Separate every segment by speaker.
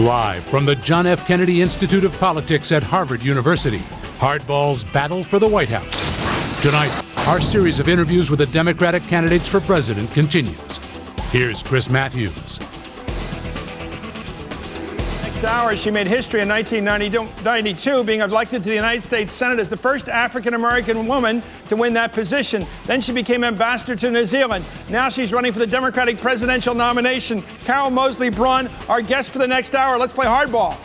Speaker 1: Live from the John F. Kennedy Institute of Politics at Harvard University, Hardball's battle for the White House. Tonight, our series of interviews with the Democratic candidates for president continues. Here's Chris Matthews.
Speaker 2: Next hour, she made history in 1992, being elected to the United States Senate as the first African-American woman to win that position. Then she became ambassador to New Zealand. Now she's running for the Democratic presidential nomination. Moseley Braun, our guest for the next hour. Let's play hardball.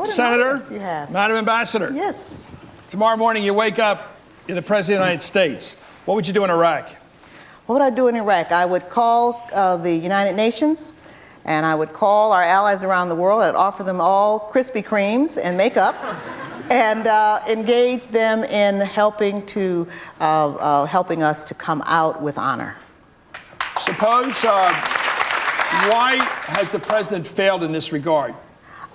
Speaker 2: Senator, Madam Ambassador.
Speaker 3: Yes.
Speaker 2: Tomorrow morning you wake up, you're the President of the United States. What would you do in Iraq?
Speaker 3: What would I do in Iraq? I would call the United Nations, and I would call our allies around the world. I'd offer them all Krispy Kremes and makeup, and engage them in helping us to come out with honor.
Speaker 2: Suppose, why has the president failed in this regard?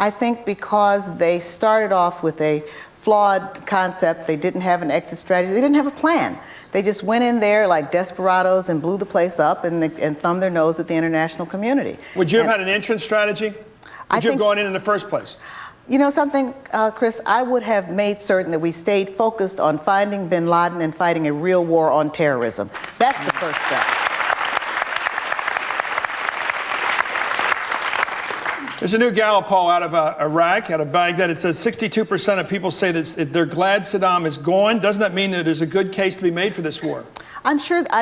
Speaker 3: I think because they started off with a flawed concept. They didn't have an exit strategy. They didn't have a plan. They just went in there like desperados and blew the place up and thumbed their nose at the international community.
Speaker 2: Would you have had an entrance strategy? Would you have gone in the first place?
Speaker 3: You know something, Chris? I would have made certain that we stayed focused on finding bin Laden and fighting a real war on terrorism. That's the first step.
Speaker 2: There's a new Gallup poll out of Iraq, out of Baghdad. It says 62% of people say that they're glad Saddam is gone. Doesn't that mean that there's a good case to be made for this war?
Speaker 3: I'm sure that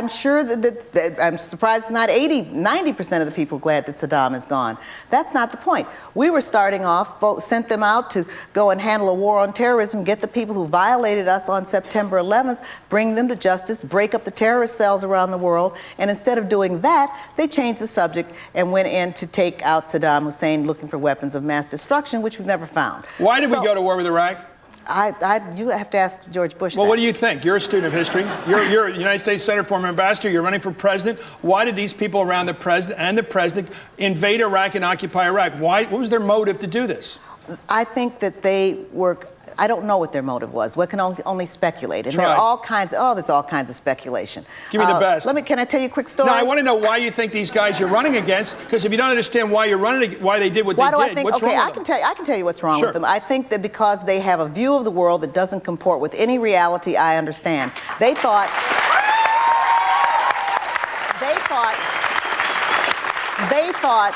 Speaker 3: I'm surprised it's not 90% of the people glad that Saddam is gone. That's not the point. We were starting off, sent them out to go and handle a war on terrorism, get the people who violated us on September 11th, bring them to justice, break up the terrorist cells around the world, and instead of doing that, they changed the subject and went in to take out Saddam Hussein looking for weapons of mass destruction, which we've never found.
Speaker 2: Why did we go to war with Iraq?
Speaker 3: You have to ask George Bush.
Speaker 2: Well, what do you think? You're a student of history. You're a United States Senator, former ambassador. You're running for president. Why did these people around the president invade Iraq and occupy Iraq? What was their motive to do this?
Speaker 3: I think that they were. I don't know what their motive was. We can only speculate. And there are all kinds. There's all kinds of speculation.
Speaker 2: Give me the best.
Speaker 3: Can I tell you a quick story?
Speaker 2: No, I want to know why you think these guys you're running against. Because if you don't understand why you're running, why they did what they did, what's wrong with them?
Speaker 3: I can tell you what's wrong with them. I think that because they have a view of the world that doesn't comport with any reality I understand. They thought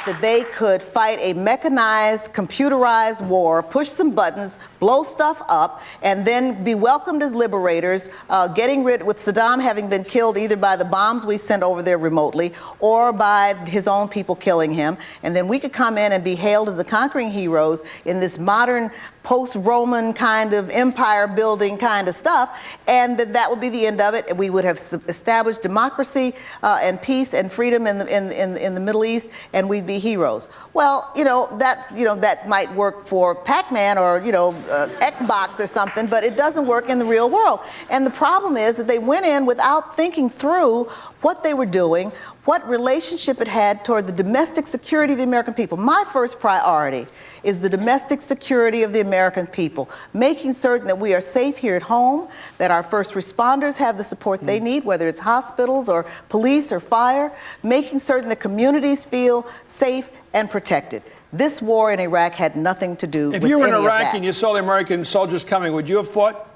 Speaker 3: that they could fight a mechanized, computerized war, push some buttons, blow stuff up, and then be welcomed as liberators, getting rid, with Saddam having been killed either by the bombs we sent over there remotely or by his own people killing him. And then we could come in and be hailed as the conquering heroes in this modern post-Roman kind of empire-building kind of stuff, and that would be the end of it. And we would have established democracy and peace and freedom in the Middle East, and we'd be heroes. Well, that might work for Pac-Man or Xbox or something, but it doesn't work in the real world. And the problem is that they went in without thinking through what they were doing, what relationship it had toward the domestic security of the American people. My first priority is the domestic security of the American people, making certain that we are safe here at home, that our first responders have the support they need, whether it's hospitals or police or fire, making certain that communities feel safe and protected. This war in Iraq had nothing to do with any of that.
Speaker 2: If you were in Iraq and you saw the American soldiers coming, would you have fought?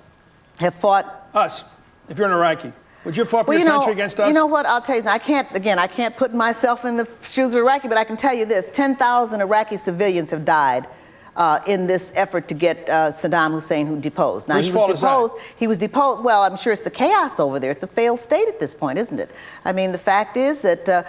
Speaker 3: Have fought?
Speaker 2: Us. If you're an Iraqi. Would you have fought for your country against us?
Speaker 3: You know what? I'll tell you, I can't put myself in the shoes of Iraqi, but I can tell you this. 10,000 Iraqi civilians have died in this effort to get Saddam Hussein who deposed. Now,
Speaker 2: Whose fault is that?
Speaker 3: He was deposed. Well, I'm sure it's the chaos over there. It's a failed state at this point, isn't it? I mean, the fact is that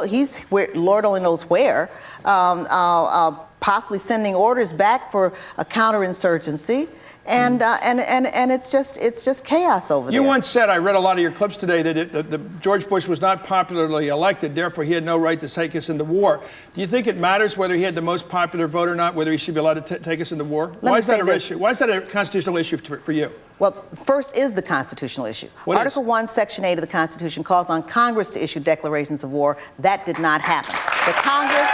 Speaker 3: he's where, Lord only knows where, possibly sending orders back for a counterinsurgency. and it's just chaos over there.
Speaker 2: You once said, I read a lot of your clips today, that George Bush was not popularly elected, therefore he had no right to take us into war. Do you think it matters whether he had the most popular vote or not, whether he should be allowed to take us into war? Why is that an issue? Why is that a constitutional issue for you?
Speaker 3: Well, first is the constitutional issue. Article 1, Section 8 of the Constitution calls on Congress to issue declarations of war. That did not happen. The Congress...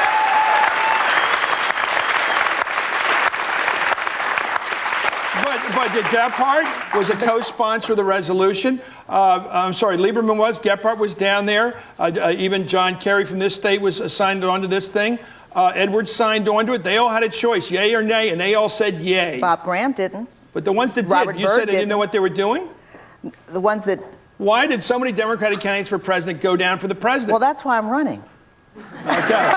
Speaker 2: But Gephardt was a co-sponsor of the resolution. I'm sorry, Lieberman was. Gephardt was down there. Even John Kerry from this state was signed onto this thing. Edwards signed onto it. They all had a choice, yay or nay, and they all said yay.
Speaker 3: Bob Graham didn't.
Speaker 2: But the ones that
Speaker 3: Robert
Speaker 2: did, you
Speaker 3: Byrd
Speaker 2: said they didn't know what they were doing?
Speaker 3: The ones that...
Speaker 2: Why did so many Democratic candidates for president go down for the president?
Speaker 3: Well, that's why I'm running.
Speaker 2: Okay.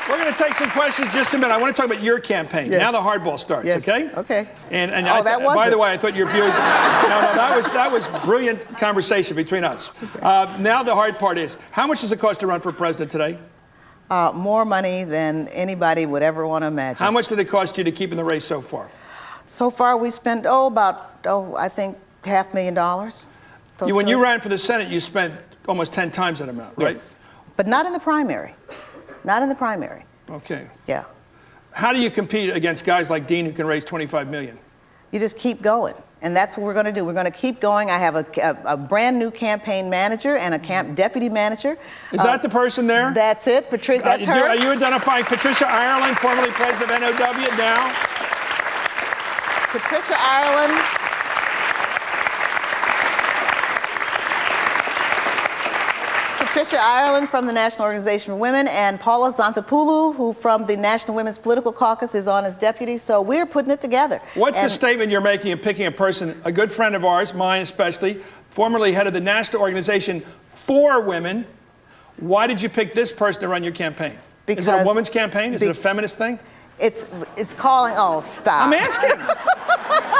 Speaker 2: We're going to take some questions in just a minute. I want to talk about your campaign. Yeah. Now the hardball starts,
Speaker 3: yes.
Speaker 2: Okay?
Speaker 3: Okay.
Speaker 2: And
Speaker 3: by
Speaker 2: the way, I thought your viewers... no, that was brilliant conversation between us. Okay. Now the hard part is, how much does it cost to run for president today?
Speaker 3: More money than anybody would ever want to imagine.
Speaker 2: How much did it cost you to keep in the race so far?
Speaker 3: So far, we spent, I think $500,000.
Speaker 2: When you ran for the Senate, you spent almost 10 times that amount, right?
Speaker 3: Yes, but not in the primary. Not in the primary.
Speaker 2: Okay.
Speaker 3: Yeah.
Speaker 2: How do you compete against guys like Dean who can raise $25 million?
Speaker 3: You just keep going. And that's what we're going to do. We're going to keep going. I have a brand new campaign manager and a deputy manager.
Speaker 2: Is that the person there?
Speaker 3: That's it. Patricia, that's her.
Speaker 2: Are you identifying Patricia Ireland, formerly president of NOW, now?
Speaker 3: Patricia Ireland. Patricia Ireland from the National Organization for Women, and Paula Xanthopoulou, who from the National Women's Political Caucus is on as deputy. So we're putting it together.
Speaker 2: What's the statement you're making in picking a person, a good friend of ours, mine especially, formerly head of the National Organization for Women? Why did you pick this person to run your campaign? Is it a woman's campaign? Is it a feminist thing?
Speaker 3: It's calling, oh, stop.
Speaker 2: I'm asking.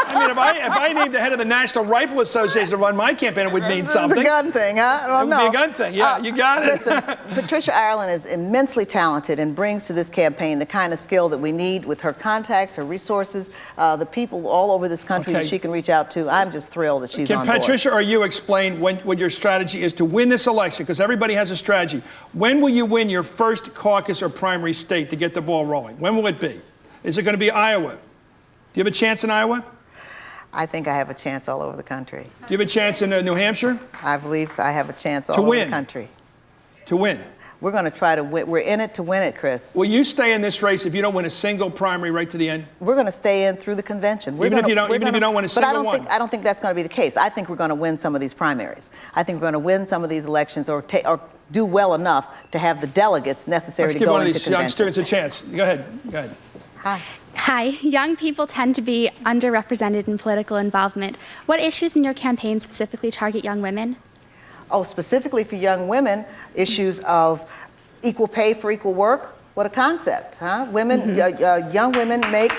Speaker 2: I mean, if I need the head of the National Rifle Association to run my campaign, it would mean something.
Speaker 3: It's a gun thing, huh? Well,
Speaker 2: it would be a gun thing, yeah, you got it.
Speaker 3: Listen, Patricia Ireland is immensely talented and brings to this campaign the kind of skill that we need with her contacts, her resources, the people all over this country that she can reach out to. I'm just thrilled that she's on board.
Speaker 2: Can Patricia or you explain what your strategy is to win this election? Because everybody has a strategy. When will you win your first caucus or primary state to get the ball rolling? When will it be? Is it going to be Iowa? Do you have a chance in Iowa?
Speaker 3: I think I have a chance all over the country.
Speaker 2: Do you have a chance in New Hampshire?
Speaker 3: I believe I have a chance all over the country.
Speaker 2: To win?
Speaker 3: We're going to try to win. We're in it to win it, Chris.
Speaker 2: Will you stay in this race if you don't win a single primary right to the end?
Speaker 3: We're going to stay in through the convention.
Speaker 2: Even if you don't win a single one?
Speaker 3: But I don't think that's going to be the case. I think we're going to win some of these primaries. I think we're going to win some of these elections or do well enough to have the delegates necessary to go into convention.
Speaker 2: Let's give one of these young students a chance. Go ahead.
Speaker 4: Hi. Young people tend to be underrepresented in political involvement. What issues in your campaign specifically target young women?
Speaker 3: Oh, specifically for young women, issues of equal pay for equal work. What a concept, huh? Women, young women make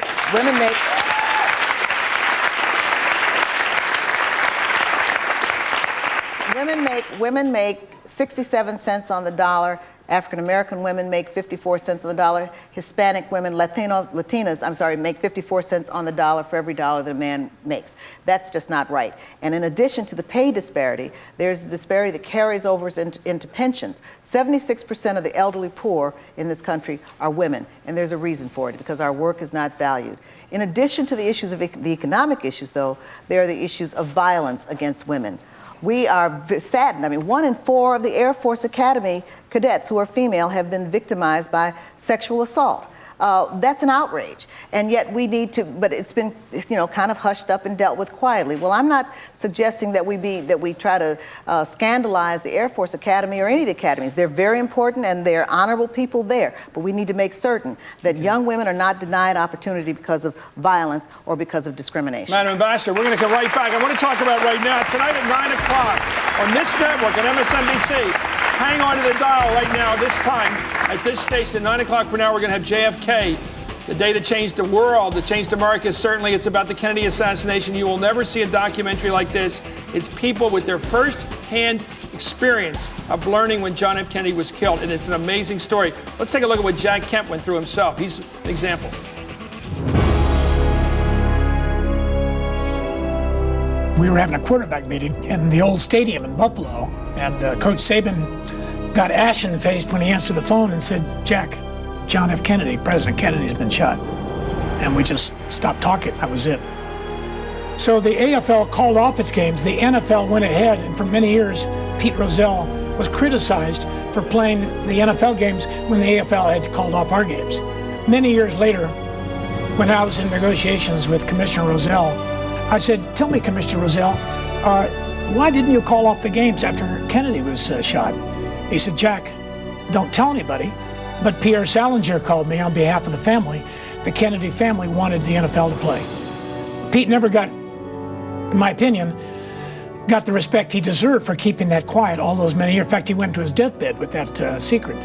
Speaker 3: 67 cents on the dollar. African American women make 54 cents on the dollar. Hispanic women, Latinas, make 54 cents on the dollar for every dollar that a man makes. That's just not right. And in addition to the pay disparity, there's a disparity that carries over into pensions. 76% of the elderly poor in this country are women, and there's a reason for it, because our work is not valued. In addition to the issues of the economic issues, though, there are the issues of violence against women. We are saddened. I mean, 1 in 4 of the Air Force Academy cadets who are female have been victimized by sexual assault. That's an outrage, and yet we need to. But it's been, kind of hushed up and dealt with quietly. Well, I'm not suggesting that we try to scandalize the Air Force Academy or any of the academies. They're very important, and they're honorable people there. But we need to make certain that young women are not denied opportunity because of violence or because of discrimination.
Speaker 2: Madam Ambassador, we're going to come right back. I want to talk about right now tonight at 9 o'clock on this network at MSNBC. Hang on to the dial right now. This time, at this station, at 9 o'clock for now, we're going to have JFK, the day that changed the world, that changed America. Certainly, it's about the Kennedy assassination. You will never see a documentary like this. It's people with their first-hand experience of learning when John F. Kennedy was killed, and it's an amazing story. Let's take a look at what Jack Kemp went through himself. He's an example.
Speaker 5: We were having a quarterback meeting in the old stadium in Buffalo, and Coach Saban got ashen-faced when he answered the phone and said, "Jack, John F. Kennedy, President Kennedy's been shot." And we just stopped talking. That was it. So the AFL called off its games. The NFL went ahead, and for many years, Pete Rozelle was criticized for playing the NFL games when the AFL had called off our games. Many years later, when I was in negotiations with Commissioner Rozelle, I said, "Tell me, Commissioner Rozelle, why didn't you call off the games after Kennedy was shot?" He said, "Jack, don't tell anybody, but Pierre Salinger called me on behalf of the family. The Kennedy family wanted the NFL to play." Pete never got, in my opinion, got the respect he deserved for keeping that quiet all those many years. In fact, he went to his deathbed with that secret.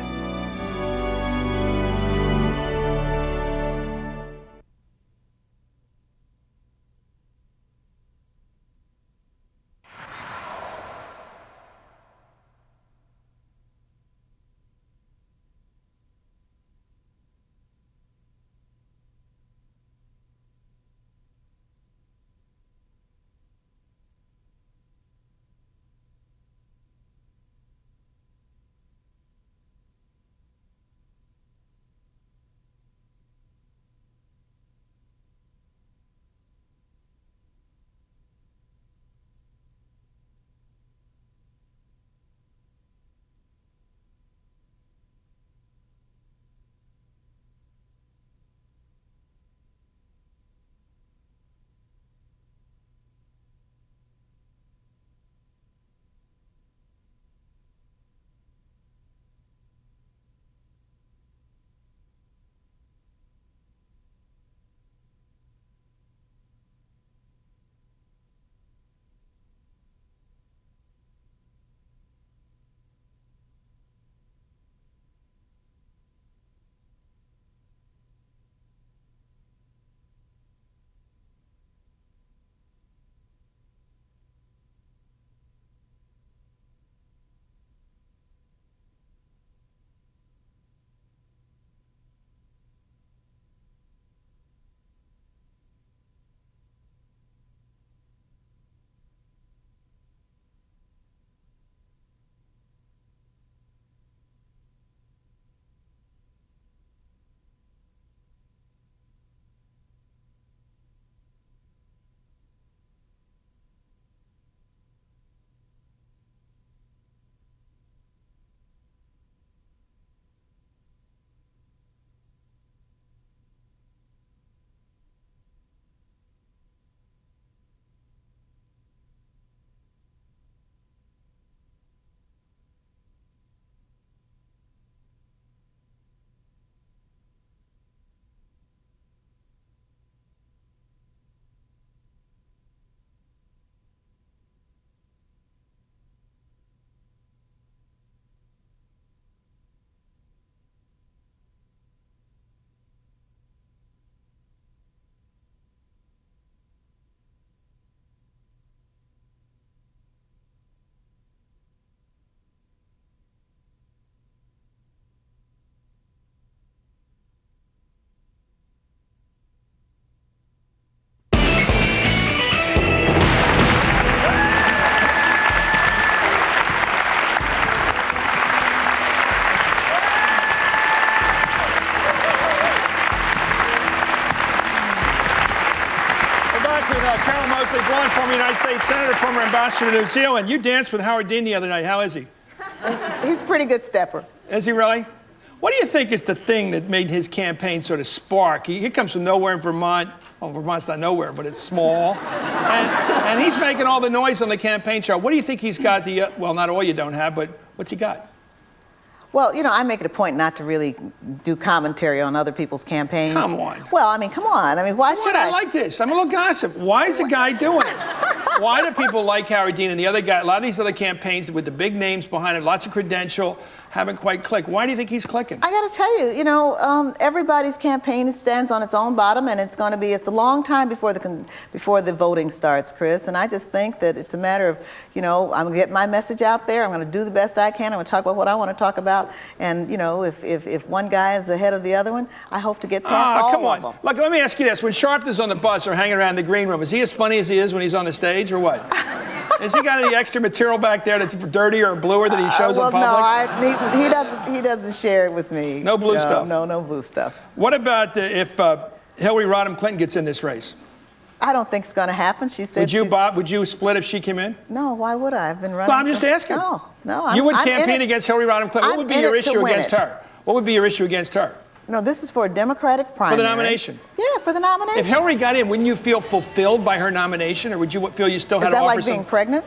Speaker 2: Moseley Braun, former United States Senator, former ambassador to New Zealand. You danced with Howard Dean the other night. How is he?
Speaker 3: He's a pretty good stepper.
Speaker 2: Is he really? What do you think is the thing that made his campaign sort of spark? He comes from nowhere in Vermont. Well, Vermont's not nowhere, but it's small. And he's making all the noise on the campaign trail. What do you think he's got well, not all you don't have, but what's he got?
Speaker 3: Well, you know, I make it a point not to really do commentary on other people's campaigns.
Speaker 2: Come on.
Speaker 3: Well, I mean, come on. I mean, why should I?
Speaker 2: I like this. I'm a little gossip. Why is the guy doing it? Why do people like Harry Dean and the other guy? A lot of these other campaigns with the big names behind it, lots of credential, haven't quite clicked. Why do you think he's clicking?
Speaker 3: I got to tell you, everybody's campaign stands on its own bottom, and it's a long time before the voting starts, Chris. And I just think that it's a matter of, I'm going to get my message out there. I'm going to do the best I can. I'm going to talk about what I want to talk about. And if one guy is ahead of the other one, I hope to get past all
Speaker 2: come
Speaker 3: of
Speaker 2: on.
Speaker 3: them.
Speaker 2: Look, let me ask you this: when Sharpton's on the bus or hanging around the green room, is he as funny as he is when he's on the stage, or what? Has he got any extra material back there that's dirtier or bluer that he shows in public?
Speaker 3: No, he doesn't share it with me.
Speaker 2: No blue stuff?
Speaker 3: No blue stuff.
Speaker 2: What about if Hillary Rodham Clinton gets in this race?
Speaker 3: I don't think it's going to happen. She said
Speaker 2: would you split if she came in?
Speaker 3: No, why would I? I've been running.
Speaker 2: Well, I'm just asking.
Speaker 3: No.
Speaker 2: You would campaign against Hillary Rodham Clinton. What would be your issue against her? What would be your issue against her?
Speaker 3: No, this is for a Democratic primary.
Speaker 2: For the nomination?
Speaker 3: Yeah, for the nomination.
Speaker 2: If Hillary got in, wouldn't you feel fulfilled by her nomination, or would you feel you still had to offer some?
Speaker 3: Is that like being pregnant?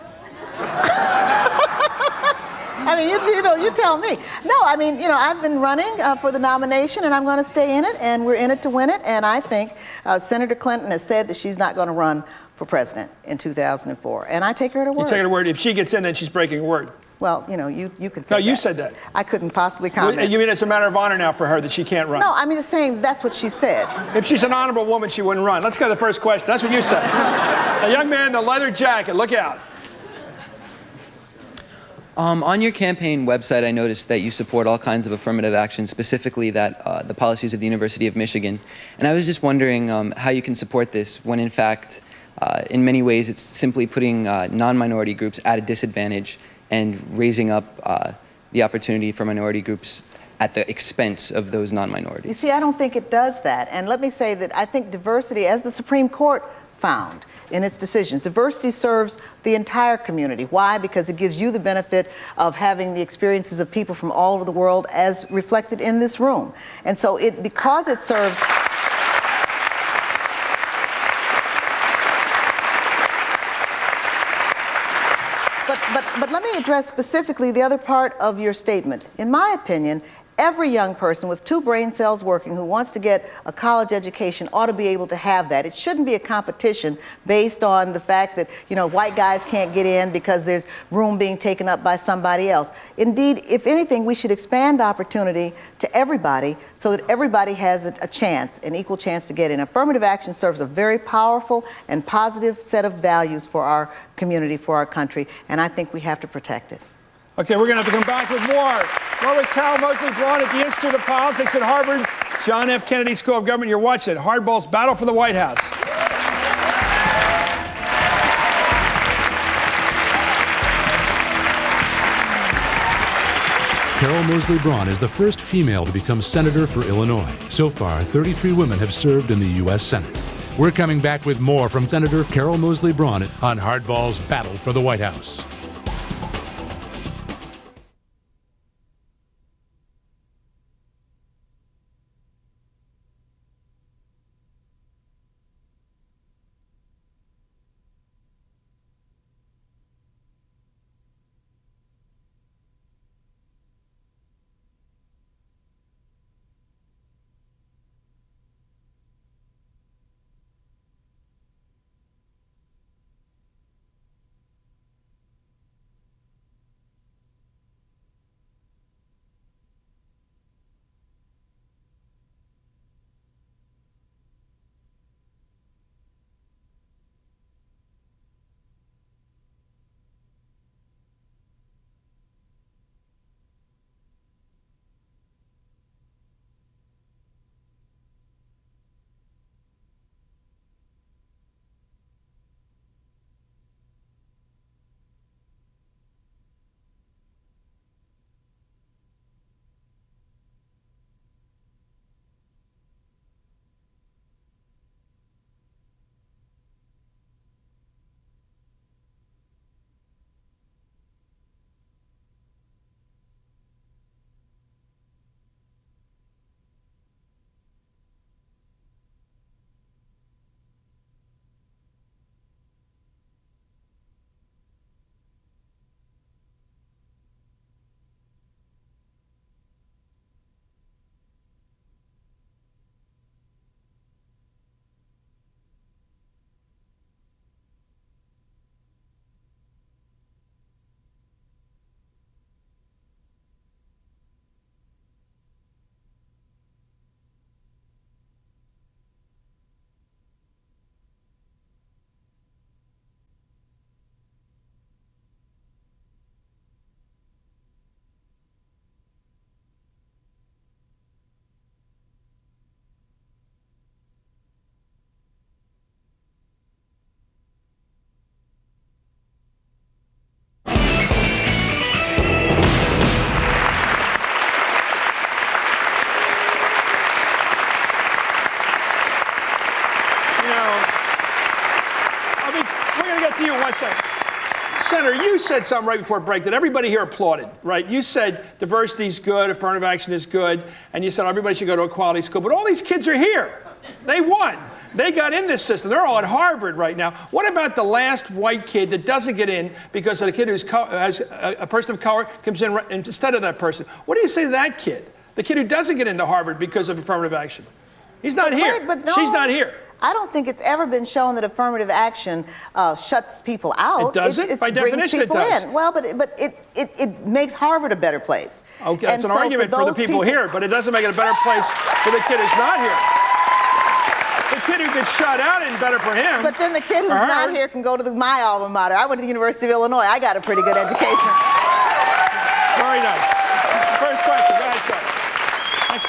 Speaker 3: I mean, you tell me. No, I mean, I've been running for the nomination, and I'm going to stay in it, and we're in it to win it. And I think Senator Clinton has said that she's not going to run for president in 2004, and I take her to word.
Speaker 2: You take her to word. If she gets in, then she's breaking her word.
Speaker 3: Well, you could say
Speaker 2: that. No, you
Speaker 3: that.
Speaker 2: said that.
Speaker 3: I couldn't possibly comment.
Speaker 2: You mean it's a matter of honor now for her that she can't run?
Speaker 3: No, I'm just saying that's what she said.
Speaker 2: If she's an honorable woman, she wouldn't run. Let's go to the first question. That's what you said. A young man in a leather jacket. Look out.
Speaker 6: On your campaign website, I noticed that you support all kinds of affirmative action, specifically that the policies of the University of Michigan. And I was just wondering how you can support this when, in fact, in many ways, it's simply putting non-minority groups at a disadvantage and raising up the opportunity for minority groups at the expense of those non-minorities.
Speaker 3: You see, I don't think it does that. And let me say that I think diversity, as the Supreme Court found in its decisions, diversity serves the entire community. Why? Because it gives you the benefit of having the experiences of people from all over the world as reflected in this room. And so because it serves... But let me address specifically the other part of your statement. In my opinion, every young person with 2 brain cells working who wants to get a college education ought to be able to have that. It shouldn't be a competition based on the fact that, white guys can't get in because there's room being taken up by somebody else. Indeed, if anything, we should expand opportunity to everybody so that everybody has a chance, an equal chance to get in. Affirmative action serves a very powerful and positive set of values for our community, for our country, and I think we have to protect it.
Speaker 2: Okay, we're going to have to come back with more. More with Moseley Braun at the Institute of Politics at Harvard, John F. Kennedy School of Government. You're watching Hardball's Battle for the White House.
Speaker 1: Carol Moseley Braun is the first female to become senator for Illinois. So far, 33 women have served in the U.S. Senate. We're coming back with more from Senator Carol Moseley Braun on Hardball's Battle for the White House.
Speaker 2: said something right before break that everybody here applauded, right? You said diversity is good, affirmative action is good, and you said everybody should go to a quality school. But all these kids are here. They won. They got in this system. They're all at Harvard right now. What about the last white kid that doesn't get in because of the kid who's has a person of color comes in instead of that person? What do you say to that kid? The kid who doesn't get into Harvard because of affirmative action. He's not here.
Speaker 3: But no,
Speaker 2: she's not here.
Speaker 3: I don't think it's ever been shown that affirmative action shuts people out.
Speaker 2: It doesn't?
Speaker 3: It
Speaker 2: By definition, it does.
Speaker 3: in. Well, but it makes Harvard a better place.
Speaker 2: Okay, that's an argument for the people here, but it doesn't make it a better place for the kid who's not here. The kid who gets shut out isn't better for him.
Speaker 3: But then the kid who's not here can go to my alma mater. I went to the University of Illinois. I got a pretty good education.
Speaker 2: Very nice. First question. Go ahead, sir. Next.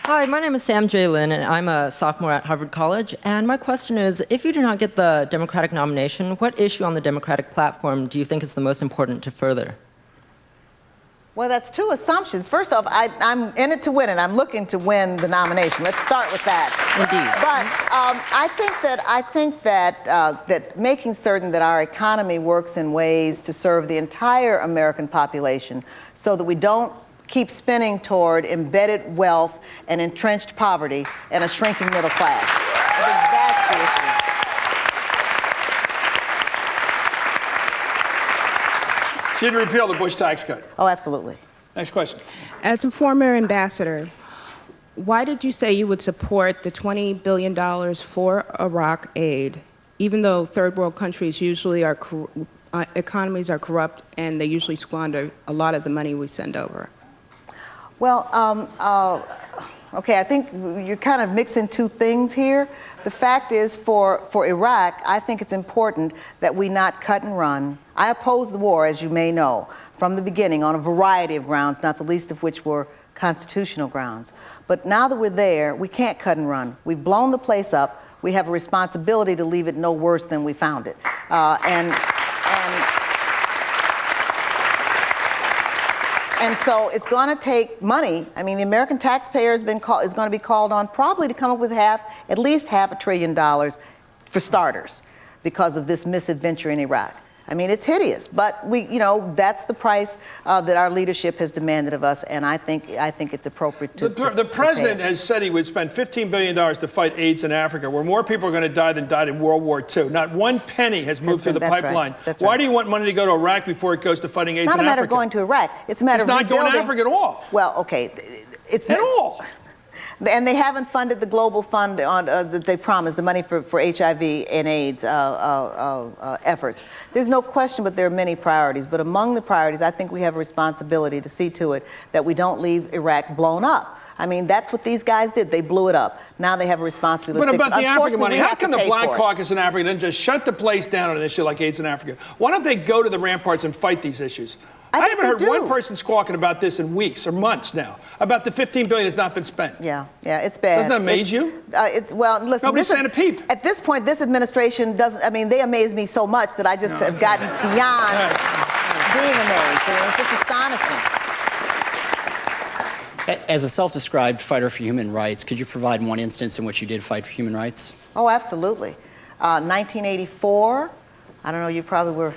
Speaker 7: Hi, my name is Sam J. Lin, and I'm a sophomore at Harvard College. And my question is, if you do not get the Democratic nomination, what issue on the Democratic platform do you think is the most important to further?
Speaker 3: Well, that's two assumptions. First off, I'm in it to win it. I'm looking to win the nomination. Let's start with that.
Speaker 7: Indeed.
Speaker 3: But I think that making certain that our economy works in ways to serve the entire American population, so that we don't keep spinning toward embedded wealth and entrenched poverty and a shrinking middle class. I think that's the issue.
Speaker 2: Should repeal the Bush tax cut.
Speaker 3: Oh, absolutely.
Speaker 2: Next question.
Speaker 8: As a former ambassador, why did you say you would support the $20 billion for Iraq aid, even though third world countries usually are economies are corrupt and they usually squander a lot of the money we send over?
Speaker 3: Well, okay, I think you're kind of mixing two things here. The fact is, for Iraq, I think it's important that we not cut and run. I oppose the war, as you may know, from the beginning on a variety of grounds, not the least of which were constitutional grounds. But now that we're there, we can't cut and run. We've blown the place up. We have a responsibility to leave it no worse than we found it. And so it's going to take money. I mean, the American taxpayer is going to be called on probably to come up with at least $500 billion for starters because of this misadventure in Iraq. I mean, it's hideous, but that's the price that our leadership has demanded of us, and I think it's appropriate to
Speaker 2: The president has said he would spend $15 billion to fight AIDS in Africa, where more people are going to die than died in World War II. Not one penny has moved through the pipeline.
Speaker 3: Right. That's
Speaker 2: Why
Speaker 3: right.
Speaker 2: do you want money to go to Iraq before it goes to fighting AIDS in Africa?
Speaker 3: It's not a matter of going to Iraq. It's a matter of rebuilding.
Speaker 2: It's not going to Africa at all.
Speaker 3: Well, okay. It's
Speaker 2: at all.
Speaker 3: And they haven't funded the global fund that they promised, the money for HIV and AIDS efforts. There's no question, but there are many priorities. But among the priorities, I think we have a responsibility to see to it that we don't leave Iraq blown up. I mean, that's what these guys did. They blew it up. Now they have a responsibility.
Speaker 2: But about the African money, how come the Black
Speaker 3: Caucus
Speaker 2: Caucus in Africa didn't just shut the place down on an issue like AIDS in Africa? Why don't they go to the ramparts and fight these issues? I haven't heard one person squawking about this in weeks or months now, about the $15 billion has not been spent.
Speaker 3: Yeah, it's bad.
Speaker 2: Doesn't that amaze you?
Speaker 3: Well, listen.
Speaker 2: Nobody's saying a peep.
Speaker 3: At this point, this administration doesn't, I mean, they amaze me so much that I just have gotten beyond being amazed. I mean, it's just astonishing.
Speaker 9: As a self-described fighter for human rights, could you provide one instance in which you did fight for human rights?
Speaker 3: Oh, absolutely. 1984, I don't know, you probably were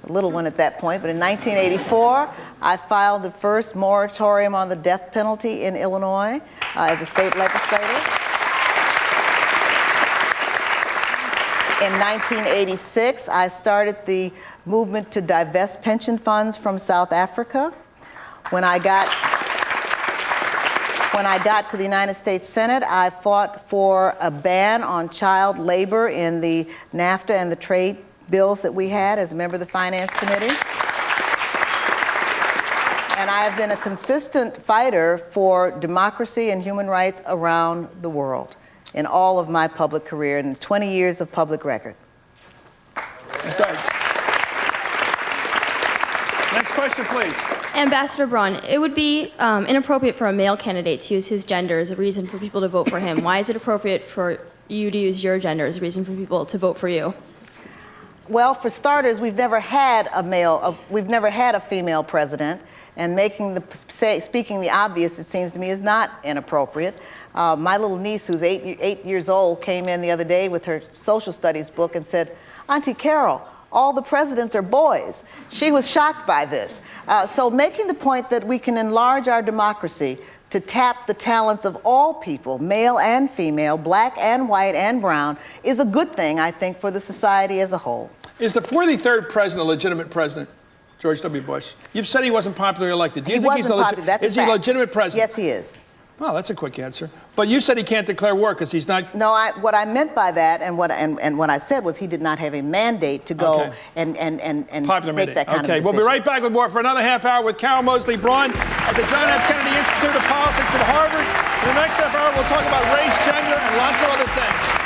Speaker 3: a little one at that point, but in 1984, I filed the first moratorium on the death penalty in Illinois as a state legislator. In 1986, I started the movement to divest pension funds from South Africa. When I got to the United States Senate, I fought for a ban on child labor in the NAFTA and the trade bills that we had as a member of the Finance Committee. And I have been a consistent fighter for democracy and human rights around the world in all of my public career and 20 years of public record.
Speaker 2: Next question, please.
Speaker 10: Ambassador Braun, it would be inappropriate for a male candidate to use his gender as a reason for people to vote for him. Why is it appropriate for you to use your gender as a reason for people to vote for you?
Speaker 3: Well, for starters, we've never had a female president, and speaking the obvious, it seems to me, is not inappropriate. My little niece, who's 8 years old, came in the other day with her social studies book and said, "Auntie Carol, all the presidents are boys. She was shocked by this. So making the point that we can enlarge our democracy to tap the talents of all people, male and female, black and white and brown, is a good thing, I think, for the society as a whole.
Speaker 2: Is the 43rd president a legitimate president? George W. Bush. You've said he wasn't popularly elected. Do you think he's a legitimate president?
Speaker 3: Yes, he is.
Speaker 2: Well, that's a quick answer. But you said he can't declare war because he's not.
Speaker 3: No, what I meant by that, and what I said was he did not have a mandate to go and make that kind of decision.
Speaker 2: We'll be right back with more for another half hour with Carol Moseley Braun at the John F. Kennedy Institute of Politics at Harvard. In the next half hour, we'll talk about race, gender, and lots of other things.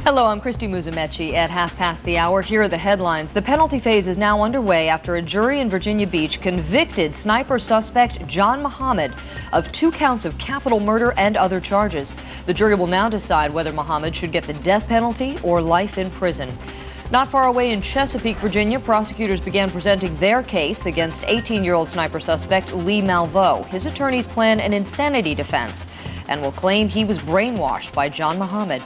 Speaker 11: Hello, I'm Christy Musumeci at 1:30. Here are the headlines. The penalty phase is now underway after a jury in Virginia Beach convicted sniper suspect John Muhammad of 2 counts of capital murder and other charges. The jury will now decide whether Muhammad should get the death penalty or life in prison. Not far away in Chesapeake, Virginia, prosecutors began presenting their case against 18-year-old sniper suspect Lee Malveaux. His attorneys plan an insanity defense and will claim he was brainwashed by John Muhammad.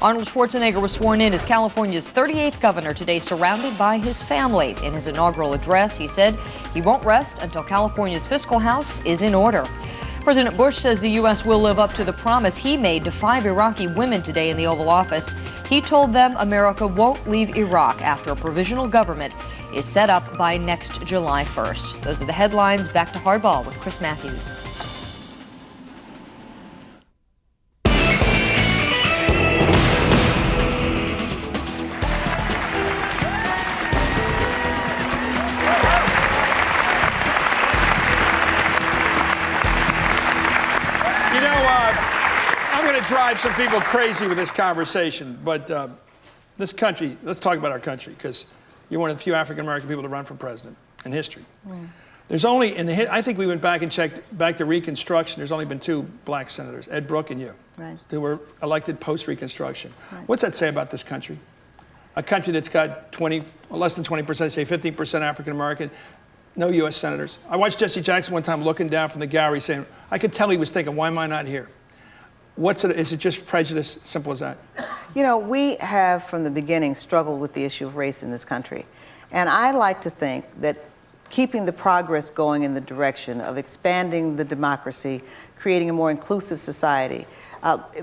Speaker 11: Arnold Schwarzenegger was sworn in as California's 38th governor today, surrounded by his family. In his inaugural address, he said he won't rest until California's fiscal house is in order. President Bush says the U.S. will live up to the promise he made to 5 Iraqi women today in the Oval Office. He told them America won't leave Iraq after a provisional government is set up by next July 1st. Those are the headlines. Back to Hardball with Chris Matthews.
Speaker 2: Drive some people crazy with this conversation, but this country, let's talk about our country, because you're one of the few African-American people to run for president in history. There's only, I think we went back and checked back to Reconstruction, there's only been 2 black senators, Ed Brooke and you, who were elected post-Reconstruction. What's that say about this country? A country that's got less than 20%, say 15% African-American, no U.S. senators. I watched Jesse Jackson one time looking down from the gallery saying, I could tell he was thinking, why am I not here? Is it just prejudice? Simple as that?
Speaker 3: You know, we have from the beginning struggled with the issue of race in this country. And I like to think that keeping the progress going in the direction of expanding the democracy, creating a more inclusive society,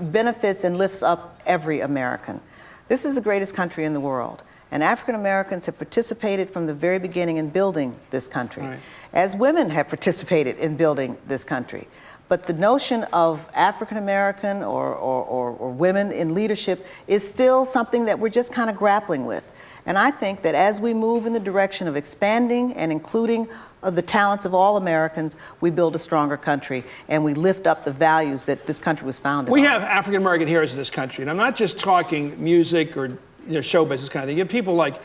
Speaker 3: benefits and lifts up every American. This is the greatest country in the world. And African Americans have participated from the very beginning in building this country, as women have participated in building this country. But the notion of African American or women in leadership is still something that we're just kind of grappling with. And I think that as we move in the direction of expanding and including the talents of all Americans, we build a stronger country and we lift up the values that this country was founded on.
Speaker 2: We have African American heroes in this country, and I'm not just talking music or show business kind of thing. You have people like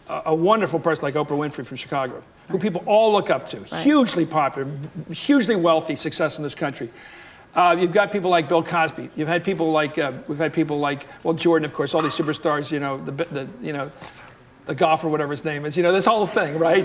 Speaker 2: a wonderful person like Oprah Winfrey from Chicago, who people all look up to, hugely popular, hugely wealthy, successful in this country. You've got people like Bill Cosby. You've had people like we've had people like Jordan, of course, all these superstars. The golfer, whatever his name is. This whole thing, right?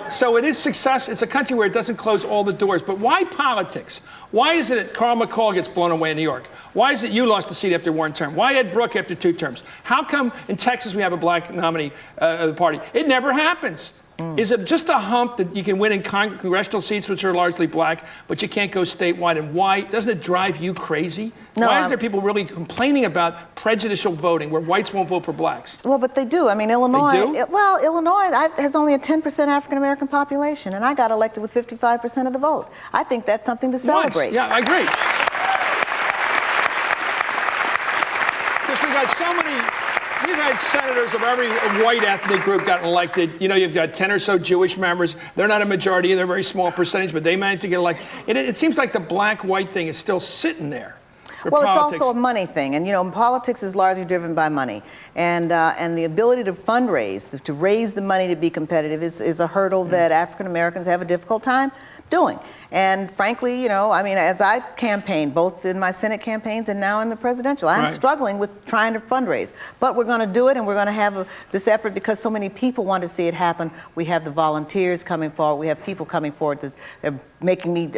Speaker 2: So it is success. It's a country where it doesn't close all the doors. But why politics? Why is it that Carl McCall gets blown away in New York? Why is it you lost a seat after one term? Why Ed Brooke after 2 terms? How come in Texas we have a black nominee of the party? It never happens. Is it just a hump that you can win in congressional seats, which are largely black, but you can't go statewide? And why? Doesn't it drive you crazy?
Speaker 3: No,
Speaker 2: why is there people really complaining about prejudicial voting, where whites won't vote for blacks?
Speaker 3: Well, but they do. I mean, Illinois,
Speaker 2: They do?
Speaker 3: Illinois has only a 10% African-American population, and I got elected with 55% of the vote. I think that's something to celebrate.
Speaker 2: Yeah, I agree. Because we got so many... You've had senators of every white ethnic group got elected. You've got 10 or so Jewish members. They're not a majority, they're a very small percentage, but they managed to get elected. It seems like the black-white thing is still sitting there.
Speaker 3: Well, politics. It's also a money thing, and politics is largely driven by money, and the ability to fundraise, to raise the money to be competitive, is a hurdle that African Americans have a difficult time doing. And frankly, as I campaigned, both in my Senate campaigns and now in the presidential, I'm struggling with trying to fundraise. But we're going to do it, and we're going to have this effort because so many people want to see it happen. We have the volunteers coming forward. We have people coming forward that are making me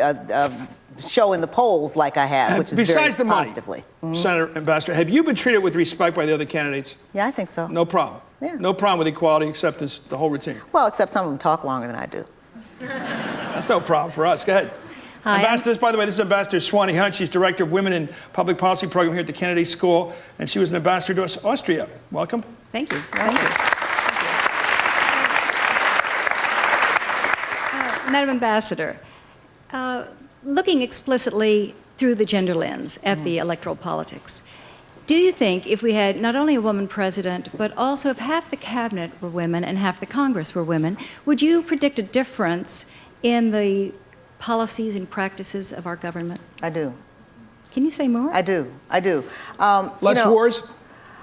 Speaker 3: show in the polls like I have, which is
Speaker 2: besides
Speaker 3: very
Speaker 2: the money,
Speaker 3: positively.
Speaker 2: Senator Ambassador, have you been treated with respect by the other candidates?
Speaker 3: Yeah, I think so.
Speaker 2: No problem.
Speaker 3: Yeah.
Speaker 2: No problem with equality, acceptance, the whole routine.
Speaker 3: Well, except some of them talk longer than I do.
Speaker 2: That's no problem for us. Go ahead.
Speaker 12: Hi,
Speaker 2: Ambassador, by the way, this is Ambassador Swanee Hunt. She's Director of Women in Public Policy Program here at the Kennedy School, and she was an ambassador to Austria. Welcome.
Speaker 12: Thank you.
Speaker 3: Thank you.
Speaker 12: Madam Ambassador, looking explicitly through the gender lens at the electoral politics, do you think if we had not only a woman president, but also if half the cabinet were women and half the Congress were women, would you predict a difference in the policies and practices of our government?
Speaker 3: I do.
Speaker 12: Can you say more?
Speaker 3: I do.
Speaker 2: Less wars?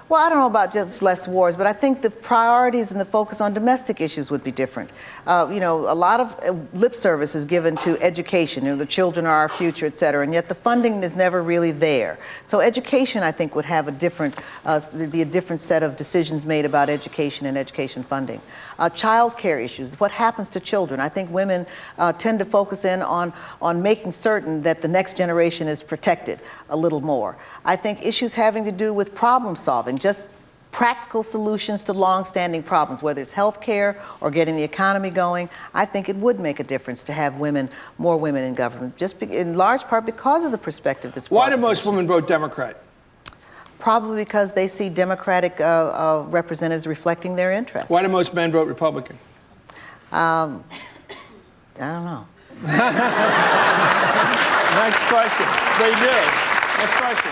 Speaker 3: Well, I don't know about just less wars, but I think the priorities and the focus on domestic issues would be different. A lot of lip service is given to education. The children are our future, et cetera, and yet the funding is never really there. So education, I think, would have there'd be a different set of decisions made about education and education funding. Child care issues, what happens to children? I think women tend to focus in on making certain that the next generation is protected a little more. I think issues having to do with problem solving, just practical solutions to long-standing problems, whether it's health care or getting the economy going. I think it would make a difference to have more women in government, in large part because of the perspective that's brought.
Speaker 2: Why do most women vote Democrat?
Speaker 3: Probably because they see Democratic representatives reflecting their interests.
Speaker 2: Why do most men vote Republican?
Speaker 3: I don't know.
Speaker 2: Next question. They do. Next question.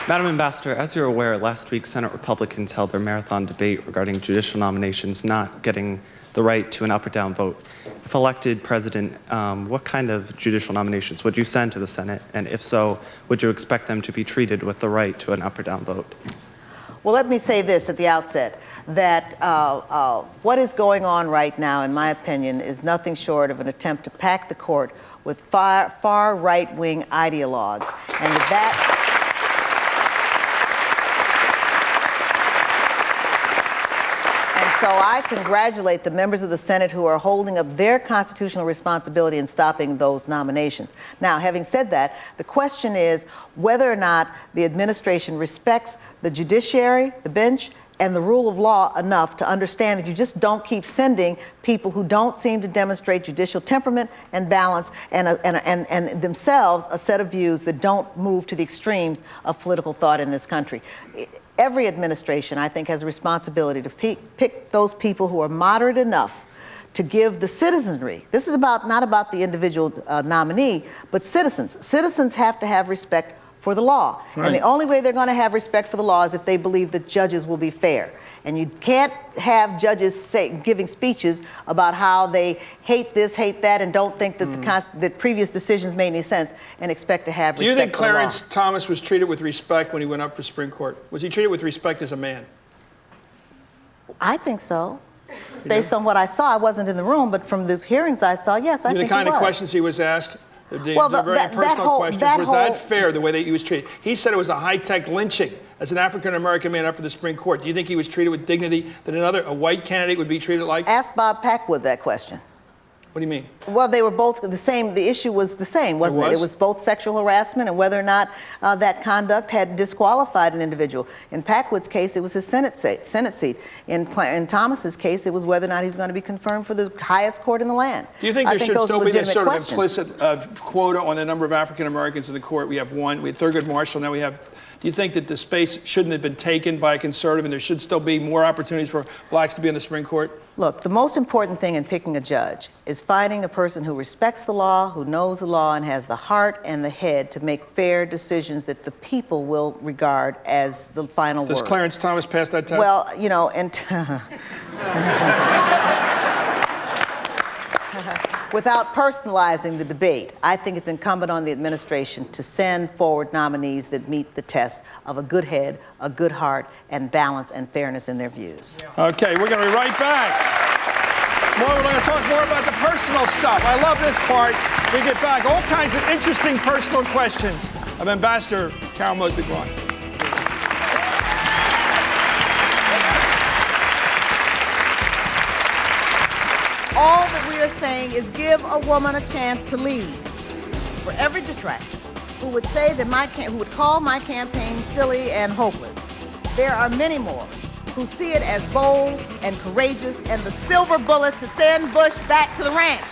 Speaker 13: Madam Ambassador, as you're aware, last week Senate Republicans held their marathon debate regarding judicial nominations not getting the right to an up or down vote. If elected president, what kind of judicial nominations would you send to the Senate? And if so, would you expect them to be treated with the right to an up or down vote?
Speaker 3: Well, let me say this at the outset, that what is going on right now, in my opinion, is nothing short of an attempt to pack the court with far right-wing ideologues. And that... So I congratulate the members of the Senate who are holding up their constitutional responsibility in stopping those nominations. Now, having said that, the question is whether or not the administration respects the judiciary, the bench, and the rule of law enough to understand that you just don't keep sending people who don't seem to demonstrate judicial temperament and balance and themselves a set of views that don't move to the extremes of political thought in this country. Every administration, I think, has a responsibility to pick those people who are moderate enough to give the citizenry. This is not about the individual nominee, but citizens. Citizens have to have respect for the law. Right. And the only way they're going to have respect for the law is if they believe that judges will be fair. And you can't have judges giving speeches about how they hate this, hate that, and don't think that that previous decisions made any sense, and expect to have respect for the law.
Speaker 2: Do you think Clarence Thomas was treated with respect when he went up for Supreme Court? Was he treated with respect as a man?
Speaker 3: I think so. Based on what I saw, I wasn't in the room, but from the hearings I saw, yes, I think he was. The kind of questions
Speaker 2: he was asked? The very personal questions. Was that fair, the way that he was treated? He said it was a high-tech lynching as an African-American man up for the Supreme Court. Do you think he was treated with dignity that a white candidate would be treated like?
Speaker 3: Ask Bob Packwood that question.
Speaker 2: What do you mean?
Speaker 3: Well, they were both the same. The issue was the same, wasn't it? It was both sexual harassment and whether or not that conduct had disqualified an individual. In Packwood's case, it was his Senate seat. In Thomas's case, it was whether or not he was going to be confirmed for the highest court in the land.
Speaker 2: Do you think there should still be this sort of implicit quota on the number of African Americans in the court? We have one. We had Thurgood Marshall. Now we have. Do you think that the space shouldn't have been taken by a conservative and there should still be more opportunities for blacks to be on the Supreme Court?
Speaker 3: Look, the most important thing in picking a judge is finding a person who respects the law, who knows the law, and has the heart and the head to make fair decisions that the people will regard as the final word.
Speaker 2: Does Clarence Thomas pass that test?
Speaker 3: Well, you know, and without personalizing the debate, I think it's incumbent on the administration to send forward nominees that meet the test of a good head, a good heart, and balance and fairness in their views.
Speaker 2: Okay, we're going to be right back. We're going to talk more about the personal stuff. I love this part. We get back all kinds of interesting personal questions of Ambassador Carol Moseley Braun.
Speaker 3: All that we are saying is give a woman a chance to lead. For every detractor who would say that who would call my campaign silly and hopeless, there are many more who see it as bold and courageous and the silver bullet to send Bush back to the ranch.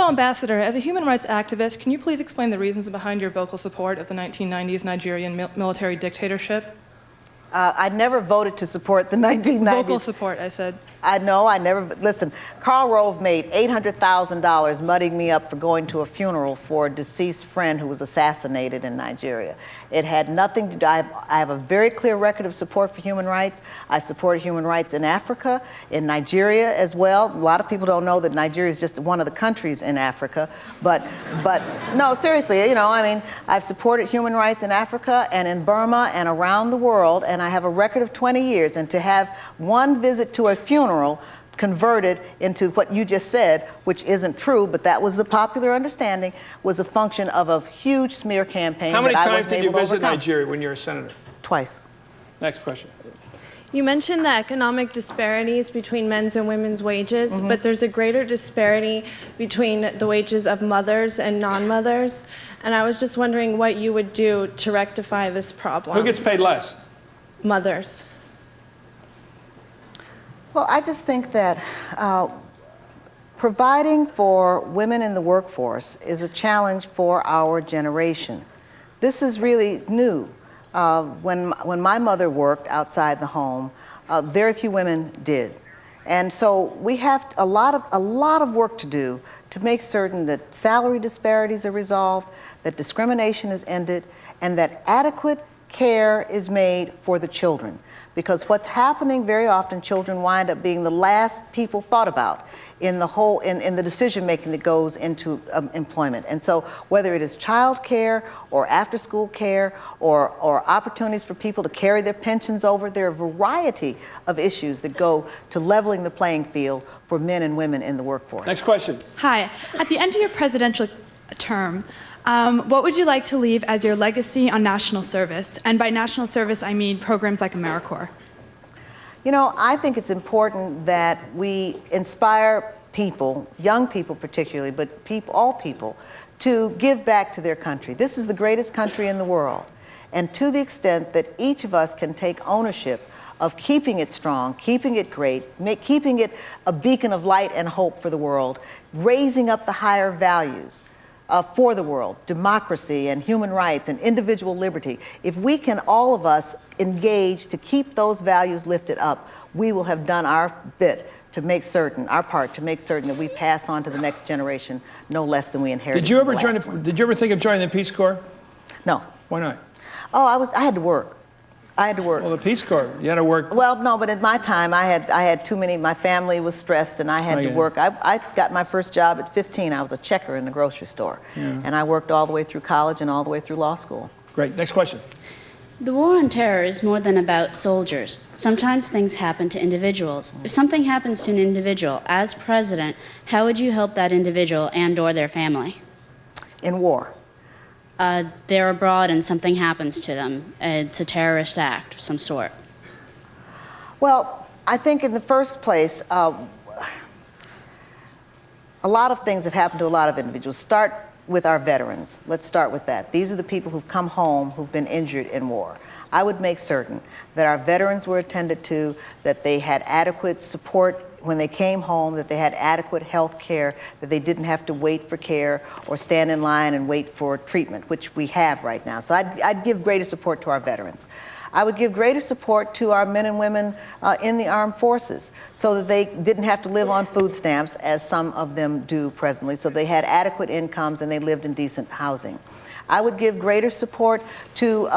Speaker 14: Hello, Ambassador. As a human rights activist, can you please explain the reasons behind your vocal support of the 1990s Nigerian military dictatorship?
Speaker 3: I never voted to support the 1990s.
Speaker 14: Vocal support, I said.
Speaker 3: I know, I never, listen, Karl Rove made $800,000 mudding me up for going to a funeral for a deceased friend who was assassinated in Nigeria. It had nothing to do, I have a very clear record of support for human rights. I support human rights in Africa, in Nigeria as well. A lot of people don't know that Nigeria is just one of the countries in Africa, but no, seriously, you know, I mean, I've supported human rights in Africa and in Burma and around the world, and I have a record of 20 years, and to have one visit to a funeral converted into what you just said, which isn't true, but that was the popular understanding, was a function of a huge smear campaign.
Speaker 2: How many
Speaker 3: that I
Speaker 2: times
Speaker 3: wasn't
Speaker 2: did you
Speaker 3: able to
Speaker 2: visit
Speaker 3: overcome.
Speaker 2: Nigeria when you were a senator?
Speaker 3: Twice.
Speaker 2: Next question.
Speaker 15: You mentioned the economic disparities between men's and women's wages, but there's a greater disparity between the wages of mothers and non-mothers. And I was just wondering what you would do to rectify this problem.
Speaker 2: Who gets paid less?
Speaker 15: Mothers.
Speaker 3: Well, I just think that providing for women in the workforce is a challenge for our generation. This is really new. When my mother worked outside the home, very few women did. And so we have a lot of work to do to make certain that salary disparities are resolved, that discrimination is ended, and that adequate care is made for the children. Because what's happening very often, children wind up being the last people thought about in the whole, in the decision making that goes into employment. And so whether it is child care or after school care or opportunities for people to carry their pensions over, there are a variety of issues that go to leveling the playing field for men and women in the workforce.
Speaker 2: Next question.
Speaker 16: Hi. At the end of your presidential term, what would you like to leave as your legacy on national service? And by national service, I mean programs like AmeriCorps.
Speaker 3: You know, I think it's important that we inspire people, young people particularly, but all people, to give back to their country. This is the greatest country in the world. And to the extent that each of us can take ownership of keeping it strong, keeping it great, keeping it a beacon of light and hope for the world, raising up the higher values for the world, democracy and human rights and individual liberty. If we can, all of us, engage to keep those values lifted up, we will have done our bit to make certain, our part, to make certain that we pass on to the next generation no less than we inherited.
Speaker 2: Did you ever think of joining the Peace Corps?
Speaker 3: No.
Speaker 2: Why not?
Speaker 3: Oh, I had to work. I had to work.
Speaker 2: Well, the Peace Corps, you had to work.
Speaker 3: Well, no, but at my time, I had too many, my family was stressed and I had to work. I got my first job at 15. I was a checker in the grocery store. Yeah. And I worked all the way through college and all the way through law school.
Speaker 2: Great, next question.
Speaker 17: The war on terror is more than about soldiers. Sometimes things happen to individuals. If something happens to an individual, as president, how would you help that individual and/or their family?
Speaker 3: In war.
Speaker 17: They're abroad and something happens to them. It's a terrorist act of some sort.
Speaker 3: Well, I think in the first place, a lot of things have happened to a lot of individuals. Start with our veterans. Let's start with that. These are the people who've come home who've been injured in war. I would make certain that our veterans were attended to, that they had adequate support when they came home, that they had adequate health care, that they didn't have to wait for care or stand in line and wait for treatment, which we have right now. So I'd give greater support to our veterans. I would give greater support to our men and women in the armed forces so that they didn't have to live on food stamps, as some of them do presently, so they had adequate incomes and they lived in decent housing. I would give greater support to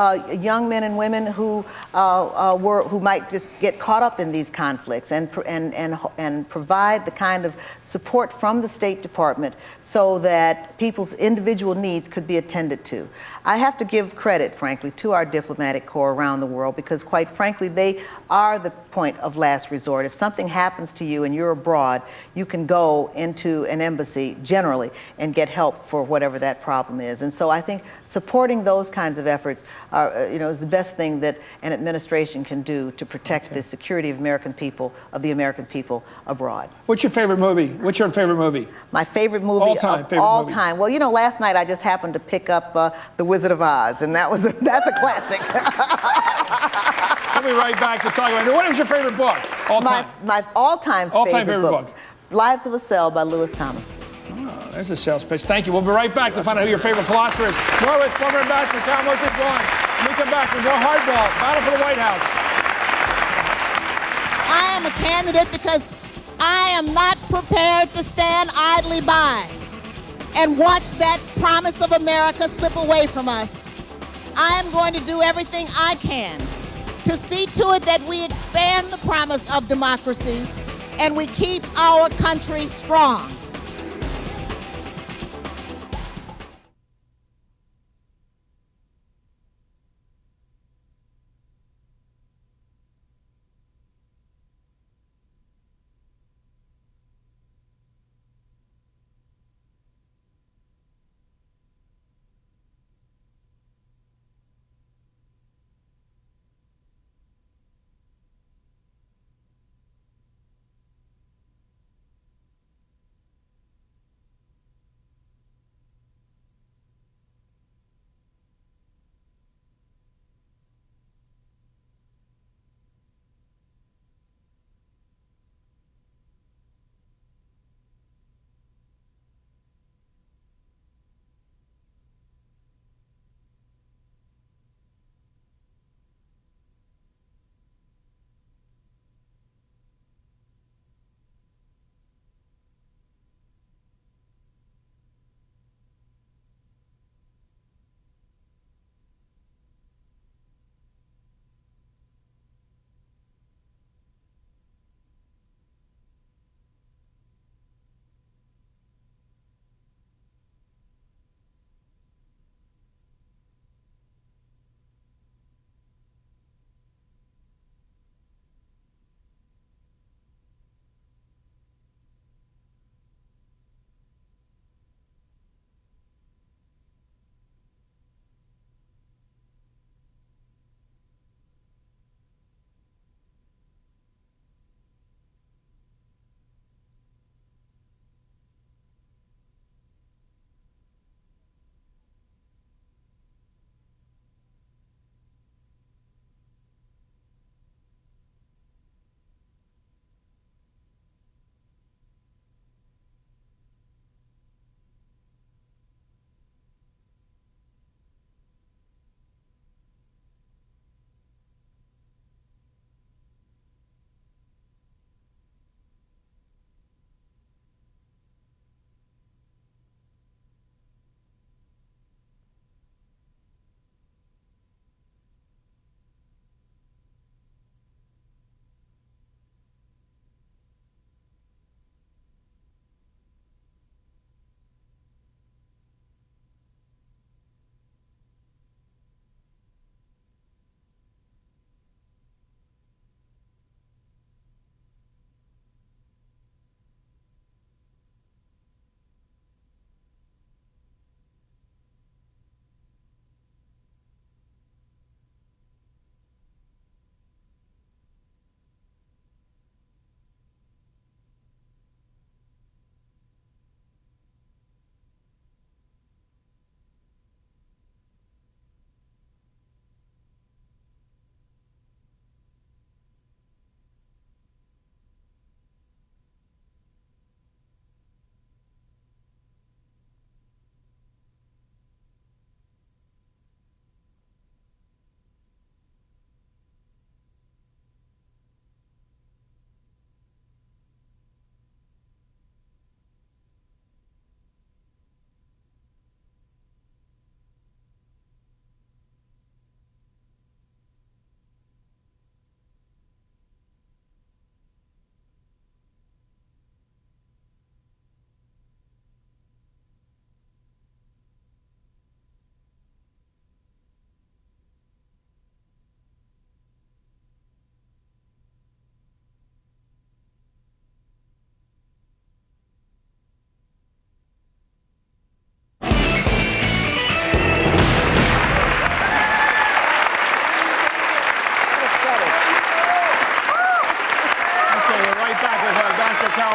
Speaker 3: young men and women who might just get caught up in these conflicts and provide the kind of support from the State Department so that people's individual needs could be attended to. I have to give credit, frankly, to our diplomatic corps around the world because, quite frankly, they are the point of last resort. If something happens to you and you're abroad, you can go into an embassy generally and get help for whatever that problem is. And so I think supporting those kinds of efforts is the best thing that an administration can do to protect the security of the American people abroad.
Speaker 2: What's your favorite movie? What's your favorite movie?
Speaker 3: My favorite movie all time. Well, last night I just happened to pick up The Wizard of Oz, and that's a classic.
Speaker 2: We'll be right back to talk about it. What is your favorite book? All time.
Speaker 3: My all-time favorite book. Lives of a Cell by Lewis Thomas.
Speaker 2: Oh, There's a sales pitch. Thank you. We'll be right back to find out who your favorite philosopher is. More with former Ambassador Moseley Braun. When we come back with more Hardball, Battle for the White House.
Speaker 18: I am a candidate because I am not prepared to stand idly by and watch that promise of America slip away from us. I am going to do everything I can to see to it that we expand the promise of democracy and we keep our country strong.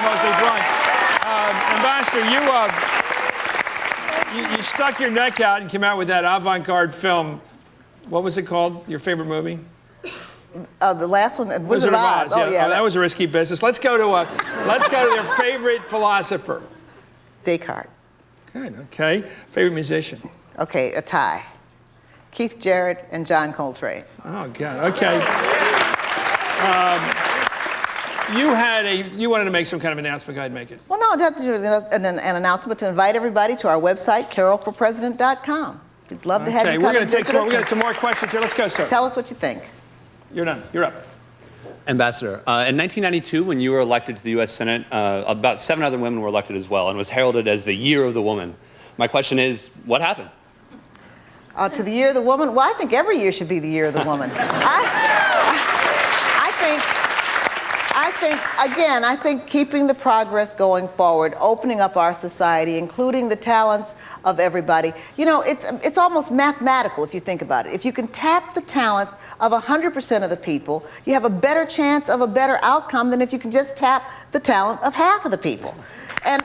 Speaker 2: Moseley Braun. Ambassador, you stuck your neck out and came out with that avant-garde film. What was it called? Your favorite movie?
Speaker 3: The last one, Wizard of Oz.
Speaker 2: Oh, yeah. That was a risky business. Let's go to your favorite philosopher.
Speaker 3: Descartes.
Speaker 2: Good, okay. Favorite musician?
Speaker 3: Okay, a tie. Keith Jarrett and John Coltrane.
Speaker 2: Oh, God, okay. You wanted to make some kind of announcement. Go ahead and make it.
Speaker 3: Well, no, I have to do an announcement to invite everybody to our website, carolforpresident.com. We'd love to have you come.
Speaker 2: We're going to take some more questions here. Let's go, sir.
Speaker 3: Tell us what you think.
Speaker 2: You're done. You're up.
Speaker 19: Ambassador, in 1992, when you were elected to the U.S. Senate, about 7 other women were elected as well, and was heralded as the Year of the Woman. My question is, what happened?
Speaker 3: To the Year of the Woman? Well, I think every year should be the Year of the Woman. I think keeping the progress going forward, opening up our society, including the talents of everybody. You know, it's almost mathematical if you think about it. If you can tap the talents of 100% of the people, you have a better chance of a better outcome than if you can just tap the talent of half of the people. And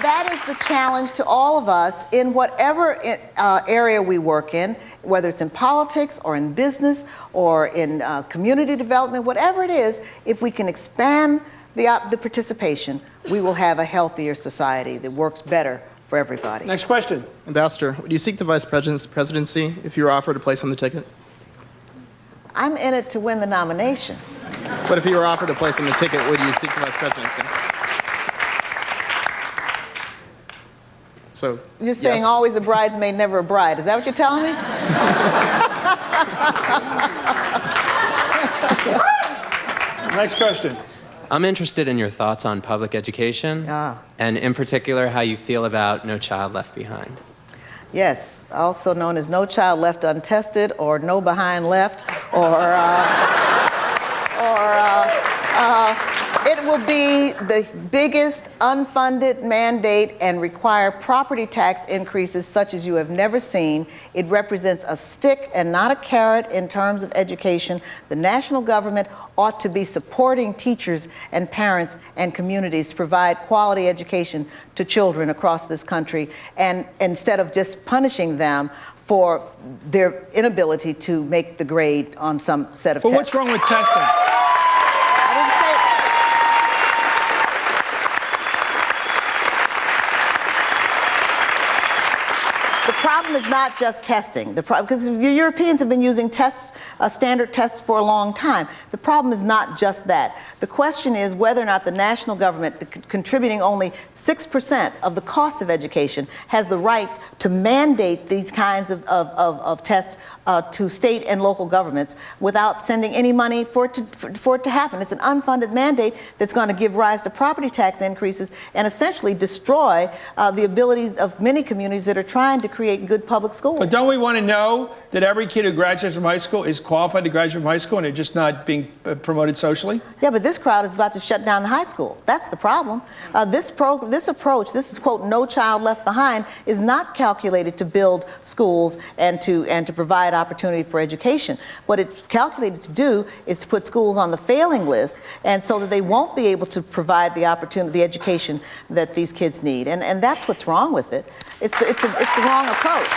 Speaker 3: that is the challenge to all of us in whatever area we work in, whether it's in politics or in business or in community development, whatever it is. If we can expand the participation, we will have a healthier society that works better for everybody.
Speaker 2: Next question.
Speaker 20: Ambassador, would you seek the vice president's presidency if you were offered a place on the ticket?
Speaker 3: I'm in it to win the nomination.
Speaker 20: But if you were offered a place on the ticket, would you seek the vice presidency? So,
Speaker 3: you're saying
Speaker 20: yes.
Speaker 3: Always a bridesmaid, never a bride. Is that what you're telling me?
Speaker 2: Next question.
Speaker 21: I'm interested in your thoughts on public education, and in particular, how you feel about No Child Left Behind.
Speaker 3: Yes, also known as No Child Left Untested, or No Behind Left, or it will be the biggest unfunded mandate and require property tax increases such as you have never seen. It represents a stick and not a carrot in terms of education. The national government ought to be supporting teachers and parents and communities to provide quality education to children across this country, and instead of just punishing them for their inability to make the grade on some set of tests.
Speaker 2: But what's wrong with testing?
Speaker 3: The problem is not just testing. Because the Europeans have been using tests, standard tests for a long time. The problem is not just that. The question is whether or not the national government, contributing only 6% of the cost of education, has the right to mandate these kinds of tests to state and local governments without sending any money for it to happen. It's an unfunded mandate that's going to give rise to property tax increases and essentially destroy the abilities of many communities that are trying to create good public schools.
Speaker 2: But don't we want to know that every kid who graduates from high school is qualified to graduate from high school and they're just not being promoted socially?
Speaker 3: Yeah, but this crowd is about to shut down the high school. That's the problem. This approach, this is, quote, No Child Left Behind, is not calculated to build schools and to provide opportunity for education. What it's calculated to do is to put schools on the failing list, and so that they won't be able to provide the opportunity, the education that these kids need. And that's what's wrong with it. It's the wrong approach.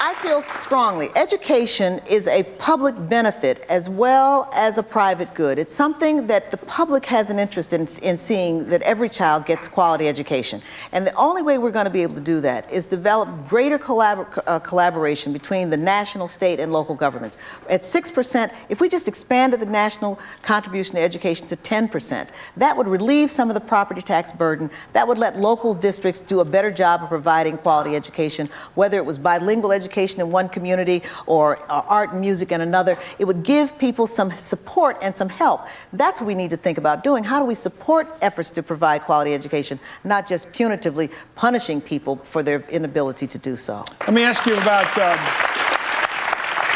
Speaker 3: I feel strongly, education is a public benefit as well as a private good. It's something that the public has an interest in seeing that every child gets quality education. And the only way we're going to be able to do that is develop greater collaboration between the national, state, and local governments. At 6%, if we just expanded the national contribution to education to 10%, that would relieve some of the property tax burden. That would let local districts do a better job of providing quality education, whether it was bilingual education in one community or art and music in another. It would give people some support and some help. That's what we need to think about doing. How do we support efforts to provide quality education, not just punitively punishing people for their inability to do so?
Speaker 2: Let me ask you about,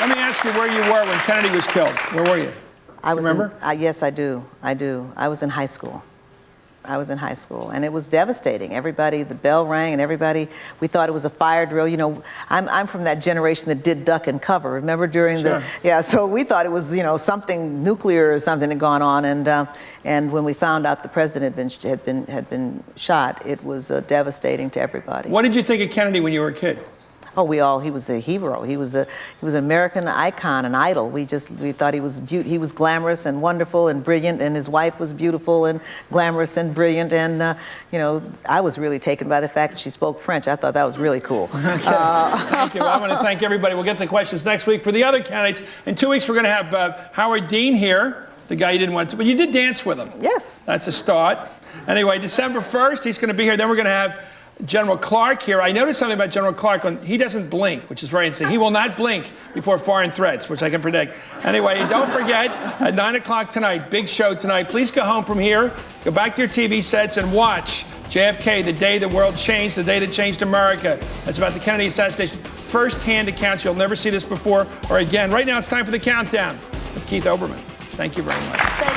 Speaker 2: let me ask you where you were when Kennedy was killed. Where were you? Remember?
Speaker 3: Yes, I do. I was in high school. And it was devastating. Everybody, the bell rang, and everybody, we thought it was a fire drill. You know, I'm from that generation that did duck and cover. Remember during so we thought it was, you know, something nuclear or something had gone on, and when we found out the president had been shot, it was devastating to everybody.
Speaker 2: What did you think of Kennedy when you were a kid?
Speaker 3: Oh, he was a hero. He was an American icon, an idol. We thought he was glamorous and wonderful and brilliant, and his wife was beautiful and glamorous and brilliant. And you know, I was really taken by the fact that she spoke French. I thought that was really cool.
Speaker 2: Okay. Thank you. Well, I want to thank everybody. We'll get the questions next week. For the other candidates, in 2 weeks we're going to have Howard Dean here, the guy you didn't want to, but you did dance with him.
Speaker 3: Yes.
Speaker 2: That's a start. Anyway, December 1st, he's going to be here. Then we're going to have General Clark here. I noticed something about General Clark. He doesn't blink, which is very interesting. He will not blink before foreign threats, which I can predict. Anyway, don't forget, at 9 o'clock tonight, big show tonight. Please go home from here, go back to your TV sets and watch JFK, the day the world changed, the day that changed America. That's about the Kennedy assassination. First-hand accounts. You'll never see this before or again. Right now, it's time for the countdown with Keith Olbermann. Thank you very much.